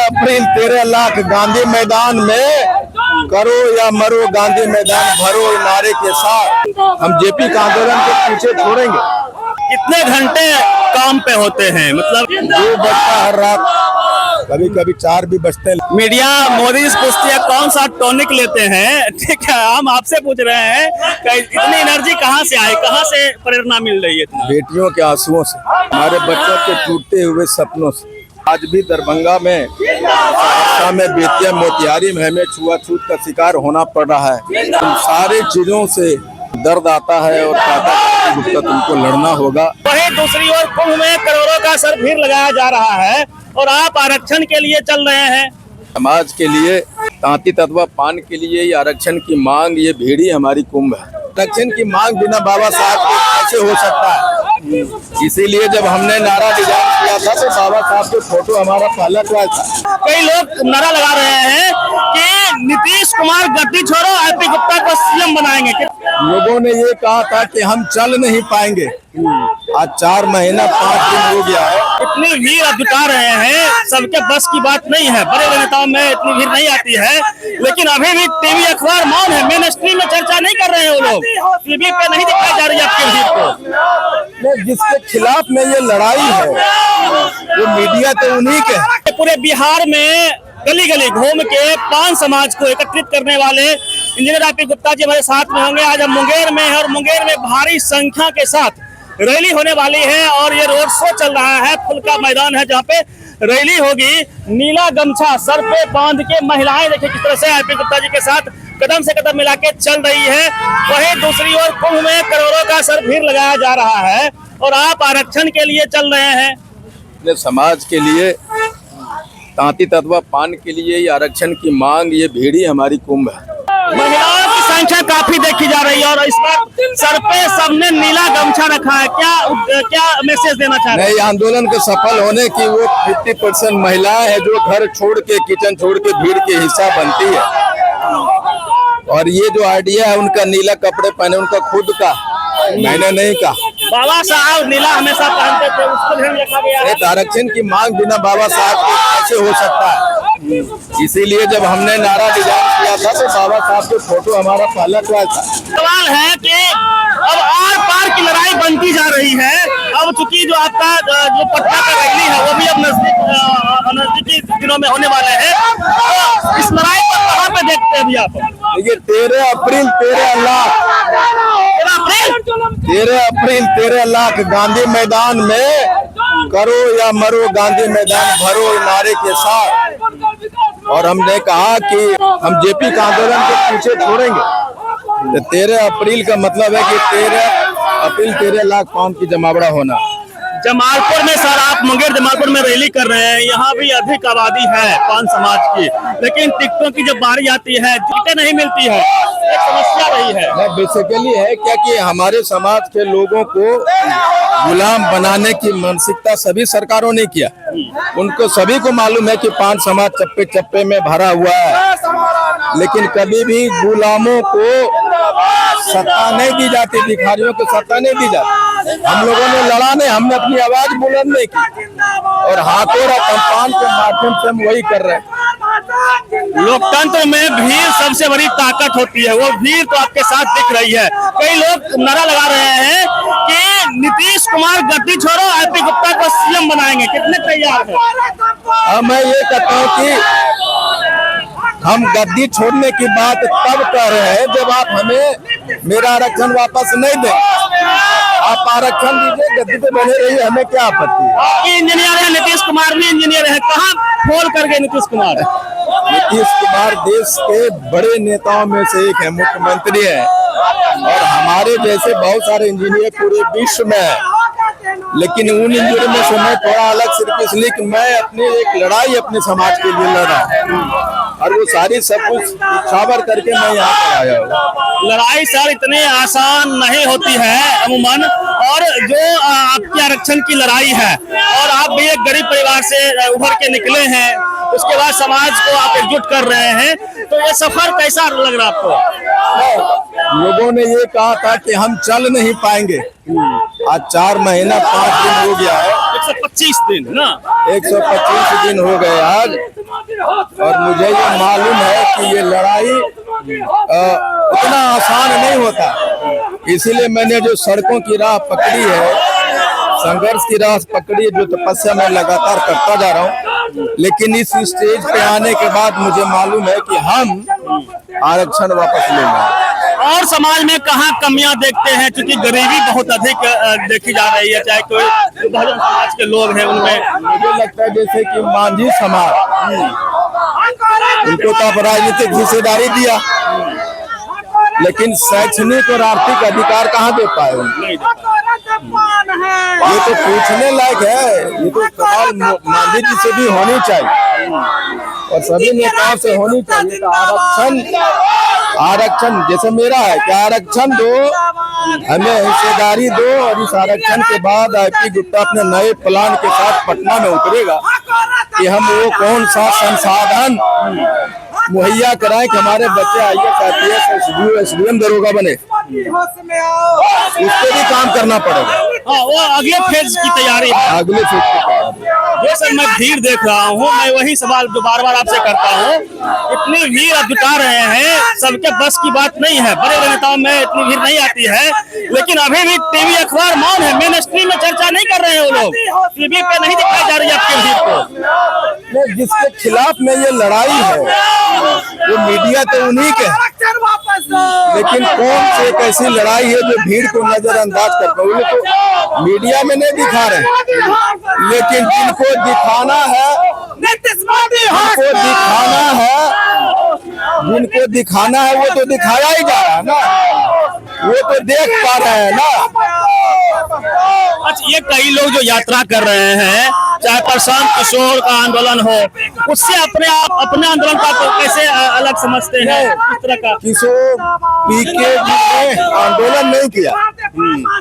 अप्रैल 13 लाख गांधी मैदान में करो या मरो, गांधी मैदान भरो नारे के साथ हम जेपी का आंदोलन के पीछे छोड़ेंगे। कितने घंटे काम पे होते हैं? मतलब 2 बजता हर रात, कभी कभी 4 भी बजते हैं। मीडिया मोदी से पूछती है कौन सा टॉनिक लेते हैं, ठीक है, हम आपसे पूछ रहे हैं कि इतनी एनर्जी कहाँ से आई, कहाँ से प्रेरणा मिल रही है? बेटियों के आंसुओं से, हमारे बच्चों के टूटते हुए सपनों से। आज भी दरभंगा में, सहरसा में, बेतिया, मोतिहारी में हमें छुआछूत का शिकार होना पड़ रहा है। इन सारी चीजों से दर्द आता है और तुमको लड़ना होगा। वहीं दूसरी ओर कुंभ में करोड़ों का सर भीड़ लगाया जा रहा है और आप आरक्षण के लिए चल रहे हैं। समाज के लिए, तांती तत्वा पान के लिए ये आरक्षण की मांग, ये भीड़ ही हमारी कुंभ है। आरक्षण की मांग बिना बाबा साहब के कैसे हो सकता है? इसीलिए जब हमने नारा डिजाइन किया था तो बाबा साहब के फोटो हमारा पहला ख्याल था। कई लोग नारा लगा रहे हैं कि नीतीश कुमार गद्दी छोड़ो, आरपी गुप्ता को सीएम बनाएंगे। लोगों ने ये कहा था कि हम चल नहीं पाएंगे। आज 4 महीना 5 दिन हो गया है। इतनी भीड़ अब जुटा रहे हैं, सबके बस की बात नहीं है। बड़े नेताओं में इतनी भीड़ नहीं आती है, लेकिन अभी भी टीवी अखबार मौन है। मेन स्ट्रीम में चर्चा नहीं कर रहे हैं वो लोग, टीवी पे नहीं दिखाई जा रही है आपकी भीड़ को। जिसके खिलाफ में ये लड़ाई है वो मीडिया तो उन्हीं के है। पूरे बिहार में गली गली घूम के पान समाज को एकत्रित करने वाले इंजीनियर आरपी गुप्ता जी हमारे साथ में होंगे। आज हम मुंगेर में हैं और मुंगेर में भारी संख्या के साथ रैली होने वाली है और ये रोड शो चल रहा है। फुलका मैदान है जहाँ पे रैली होगी। नीला गमछा सर पे बांध के महिलाएं देखिए किस तरह से आरपी गुप्ता जी के साथ कदम से कदम मिला के चल रही है। वहीं दूसरी ओर कुंभ में करोड़ों का सर भीड़ लगाया जा रहा है और आप आरक्षण के लिए चल रहे हैं। अपने समाज के लिए, तांती तत्वा पान के लिए ये आरक्षण की मांग, ये भीड़ ही हमारी कुंभ है। महिलाओं की संख्या काफी देखी जा रही है और इस बार सर पे सबने नीला गमछा रखा है। क्या मैसेज देना चाह रहे हैं? नए आंदोलन के सफल होने की वो 50% महिलाएं हैं जो घर छोड़ के, किचन छोड़ के भीड़ के हिस्सा बनती है। और ये जो आइडिया है उनका, नीला कपड़े पहने, उनका खुद का, मैंने नहीं कहा। बाबा साहब नीला हमेशा पहनते थे, उसको ध्यान रखा गया है। आरक्षण की मांग बिना बाबा साहब के कैसे हो सकता है? इसीलिए जब हमने नारा डिजाइन किया था तो बाबा साहब के फोटो हमारा पहला ख्याल था। सवाल है कि अब आर पार की लड़ाई बनती जा रही है। अब चूंकि जो आपका जो पटना का रैली है वो भी अब नजदीकी दिनों में होने वाले हैं, तो इस लड़ाई को कहाँ पे देखते हैं अभी आप? देखिए 13 अप्रैल 13 लाख गांधी मैदान में करो या मरो, गांधी मैदान भरो नारे के साथ। और हमने कहा कि हम जेपी का आंदोलन के पीछे छोड़ेंगे। 13 अप्रैल का मतलब है कि 13 अप्रैल 13 लाख पाउंड की जमावड़ा होना। जमालपुर में सर, आप मुंगेर जमालपुर में रैली कर रहे हैं, यहाँ भी अधिक आबादी है पान समाज की, लेकिन टिकटों की जब बारी आती है टिकटें नहीं मिलती है, एक समस्या रही है। बेसिकली है क्या कि हमारे समाज के लोगों को गुलाम बनाने की मानसिकता सभी सरकारों ने किया। उनको सभी को मालूम है कि पान समाज चप्पे चप्पे में भरा हुआ है, लेकिन कभी भी गुलामों को सत्ता नहीं दी जाती, भिखारियों को सत्ता नहीं दी जाती। हम लोगों ने लड़ा नहीं, हमने अपनी आवाज बुलंद नहीं की और हाथों और कंपान के माध्यम से हम वही कर रहे हैं। लोकतंत्र में भीड़ सबसे बड़ी ताकत होती है, वो भीड़ तो आपके साथ दिख रही है। कई लोग नारा लगा रहे हैं कि नीतीश कुमार गद्दी छोड़ो, आरपी गुप्ता को सीएम बनाएंगे। कितने तैयार हैं? मैं ये कहता हूँ कि हम गद्दी छोड़ने की बात तब कर रहे हैं जब आप हमें मेरा आरक्षण वापस नहीं दें। आप आरक्षण दीजिए, गद्दी पे बने रहिए, हमें क्या आपत्ति है? इंजीनियर है, नीतीश कुमार भी इंजीनियर है, कहाँ फोल कर गए नीतीश कुमार? नीतीश कुमार देश के बड़े नेताओं में से एक है, मुख्यमंत्री है और हमारे जैसे बहुत सारे इंजीनियर पूरे विश्व में है। लेकिन उन इंजीनियर में से मैं थोड़ा अलग सिर्फ इसलिए कि मैं अपनी एक लड़ाई अपने समाज के लिए लड़ा और वो सारी सब कुछ छावर करके मैं यहाँ पर आया हूँ। लड़ाई सर इतनी आसान नहीं होती है अमूमन, और जो आपकी आरक्षण की लड़ाई है और आप भी एक गरीब परिवार से उभर के निकले हैं, उसके बाद समाज को आप एकजुट कर रहे हैं, तो ये सफर कैसा लग रहा आपको? लोगों ने ये कहा था कि हम चल नहीं पाएंगे। आज 4 महीना 5 दिन हो गया है। 125 दिन ना। 125 दिन हो गए आज, और मुझे ये मालूम है कि ये लड़ाई उतना आसान नहीं होता। इसीलिए मैंने जो सड़कों की राह पकड़ी है, संघर्ष की राह पकड़ी है, जो तपस्या मैं लगातार करता जा रहा हूँ। लेकिन इस स्टेज पे आने के बाद मुझे मालूम है कि हम आरक्षण वापस लेंगे। और समाज में कहाँ कमियां देखते हैं, क्योंकि गरीबी बहुत अधिक देखी जा रही है, चाहे कोई जो बहुजन समाज के लोग हैं उनमें। मुझे लगता है जैसे कि मांझी समाज, उनको तो आप राजनीतिक हिस्सेदारी दिया, लेकिन शैक्षणिक और आर्थिक अधिकार कहाँ दे पाए उनको? ये तो पूछने लायक है। ये तो सवाल मांझी जी से भी होनी चाहिए और सभी नेताओं से होनी चाहिए। तो आरक्षण जैसे मेरा है कि आरक्षण दो, हमें हिस्सेदारी दो, और इस आरक्षण के बाद आईपी गुप्ता अपने नए प्लान के साथ पटना में उतरेगा कि हम वो कौन सा संसाधन मुहैया कराएं कि हमारे बच्चे IAS IPS SDM दरोगा बने। उसको भी काम करना पड़ेगा। हाँ, वो अगले फेज की तैयारी है। अगले फेज की तैयारी। जो सर मैं भीड़ देख रहा हूँ, मैं वही सवाल जो बार बार आपसे करता हूँ, इतनी भीड़ आप जुटा रहे हैं, सबके बस की बात नहीं है। बड़े बड़े नेताओं में इतनी भीड़ नहीं आती है, लेकिन अभी भी टीवी अखबार मौन है, मेन स्ट्रीम में चर्चा नहीं कर रहे हैं वो लोग, टीवी पे नहीं दिखाई जा रही है आपकी भीड़ को। जिसके खिलाफ में ये लड़ाई है वो मीडिया तो उन्हीं के है, लेकिन कौन सी एक ऐसी लड़ाई है जो भीड़ को नजरअंदाज कर पाए? तो मीडिया में नहीं दिखा रहे, लेकिन जिनको दिखाना है, जिनको दिखाना है वो तो दिखाया ही जा रहा है ना, वो तो देख पा रहे हैं ना। अच्छा, ये कई लोग जो यात्रा कर रहे हैं, चाहे प्रशांत किशोर का आंदोलन हो, उससे अपने आंदोलन का तो कैसे अलग समझते हैं? इस तरह का किशोर पीके जी ने आंदोलन नहीं किया,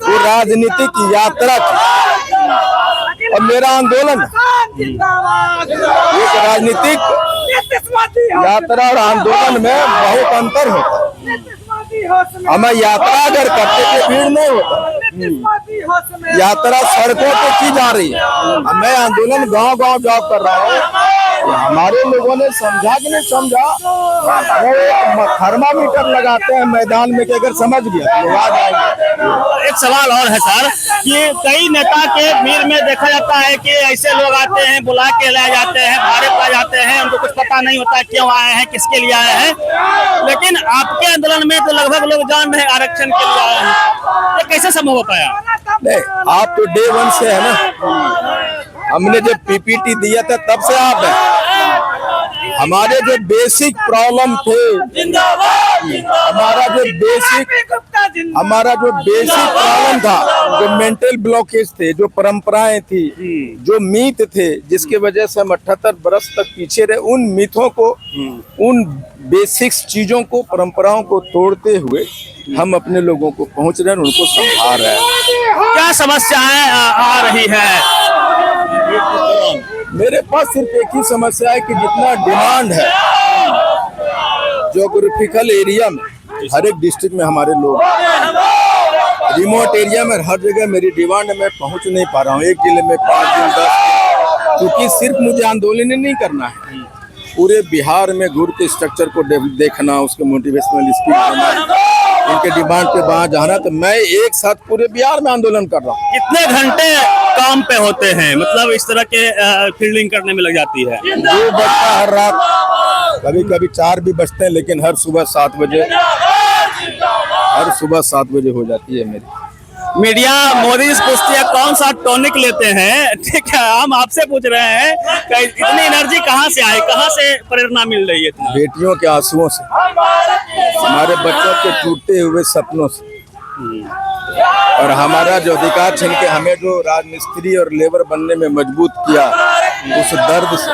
वो राजनीतिक यात्रा की, और मेरा आंदोलन एक राजनीतिक यात्रा और आंदोलन में बहुत अंतर होता है। हमें यात्रा अगर करते थे भीड़ नहीं होता, यात्रा सड़कों पे की जा रही है। मैं आंदोलन गांव गांव जॉब कर रहा हूँ। हमारे लोगों ने समझा कि नहीं समझा, वो थर्मामीटर लगाते हैं मैदान में कि अगर समझ गया तो आ जाएंगे। एक सवाल और है सर, कि कई नेता के भीड़ में देखा जाता है कि ऐसे लोग आते हैं, बुला के लाए जाते हैं, भाड़े पर जाते हैं, उनको कुछ पता नहीं होता क्यों आए हैं, किसके लिए आए हैं, लेकिन आपके आंदोलन में तो लगभग लोग जान रहे आरक्षण के लिए आए हैं। ये कैसे संभव हो पाया? नहीं, आप तो डे 1 से है ना, हमने जब PPT दिया था तब से आप हैं। हमारे जो बेसिक प्रॉब्लम थे, हमारा जो बेसिक प्रॉब्लम था, जो मेंटल ब्लॉकेज थे, जो परंपराएं थी, जो मीथ थे, जिसके वजह से हम 78 बरस तक पीछे रहे, उन मीथों को, उन बेसिक्स चीजों को, परंपराओं को तोड़ते हुए हम अपने लोगों को पहुंच रहे हैं, उनको संभाल रहे हैं। क्या समस्याएं आ रही है? मेरे पास सिर्फ एक ही समस्या है कि जितना डिमांड है ज्योग्राफिकल एरिया में, हर एक डिस्ट्रिक्ट में हमारे लोग, रिमोट एरिया में हर जगह मेरी डिमांड मैं पहुंच नहीं पा रहा हूं। एक जिले में 5 दिन 10, क्योंकि सिर्फ मुझे आंदोलन नहीं करना है, पूरे बिहार में घूर के स्ट्रक्चर को देखना, उसके मोटिवेशनल स्पीच देना, उनके डिमांड पे वहाँ जाना। तो मैं एक साथ पूरे बिहार में आंदोलन कर रहा हूँ। कितने घंटे काम पे होते हैं, मतलब इस तरह के फील्डिंग करने में लग जाती है? 2 बजता हर रात, कभी कभी 4 भी बजते हैं, लेकिन हर सुबह 7 बजे हो जाती है मेरी। मीडिया मोदी से पूछती है कौन सा टॉनिक लेते हैं, ठीक है, हम आपसे पूछ रहे हैं कि इतनी एनर्जी कहाँ से आई, कहाँ से प्रेरणा मिल रही है? बेटियों के आंसुओं से, हमारे बच्चों के टूटते हुए सपनों से, और हमारा जो अधिकार छीन के हमें जो राजमिस्त्री और लेबर बनने में मजबूत किया, उस दर्द से,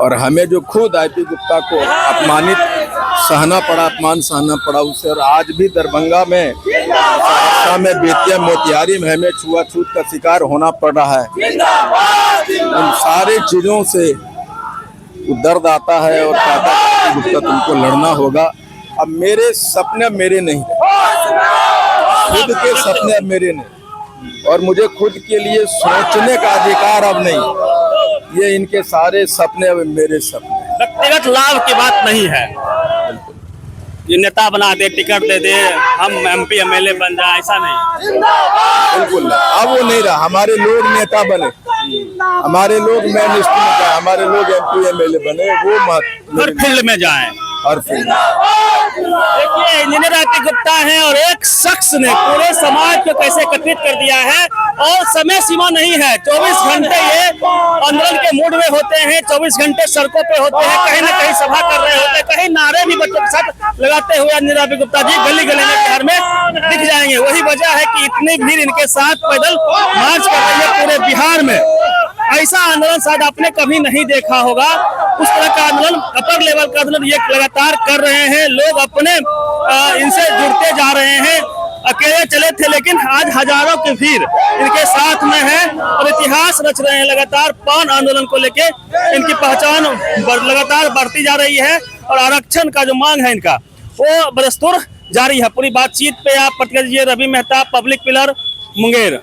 और हमें जो खुद आईपी गुप्ता को अपमान सहना पड़ा उससे, और आज भी दरभंगा में, सहरसा में, बेतिया, मोतिहारी में हमें छुआछूत का शिकार होना पड़ रहा है। उन सारी चीजों से दर्द आता है और कहता है कि गुप्ता तुमको लड़ना होगा। अब मेरे सपने मेरे नहीं, खुद के सपने अब मेरे नहीं, और मुझे खुद के लिए सोचने का अधिकार अब नहीं। ये इनके सारे सपने अब मेरे सपने। व्यक्तिगत लाभ की बात नहीं है, ये नेता बना दे, टिकट दे दे, हम MP MLA बन जाए, ऐसा नहीं। बिल्कुल अब वो नहीं रहा। हमारे लोग नेता बने, हमारे लोग मेन स्ट्रीम में जाए, हमारे लोग MP MLA बने, वो हर फील्ड में जाए। हर फील्ड। देखिए इंजीनियर RP गुप्ता हैं और एक शख्स ने पूरे समाज को कैसे एकत्रित कर दिया है और समय सीमा नहीं है। 24 घंटे ये आंदोलन के मूड में होते हैं, 24 घंटे सड़कों पे होते हैं, कहीं ना कहीं सभा कर रहे होते हैं, कहीं नारे भी बच्चों के साथ लगाते हुए इंजीनियर RP गुप्ता जी गली गली में बिहार में दिख जाएंगे। वही वजह है कि इतनी भीड़ इनके साथ पैदल मार्च कर रही है पूरे बिहार में। ऐसा आंदोलन शायद आपने कभी नहीं देखा होगा। उस तरह का आंदोलन, अपर लेवल का आंदोलन ये लगातार कर रहे हैं लोग, अपने इनसे जुड़ते जा रहे हैं। अकेले चले थे लेकिन आज हजारों की भीड़ इनके साथ में है और इतिहास रच रहे हैं। लगातार पान आंदोलन को लेके इनकी पहचान लगातार बढ़ती जा रही है और आरक्षण का जो मांग है इनका वो बदस्तूर जारी है। पूरी बातचीत पे आप प्रतिक्रिया दीजिए। Ravi Mehta, public pillar, Munger.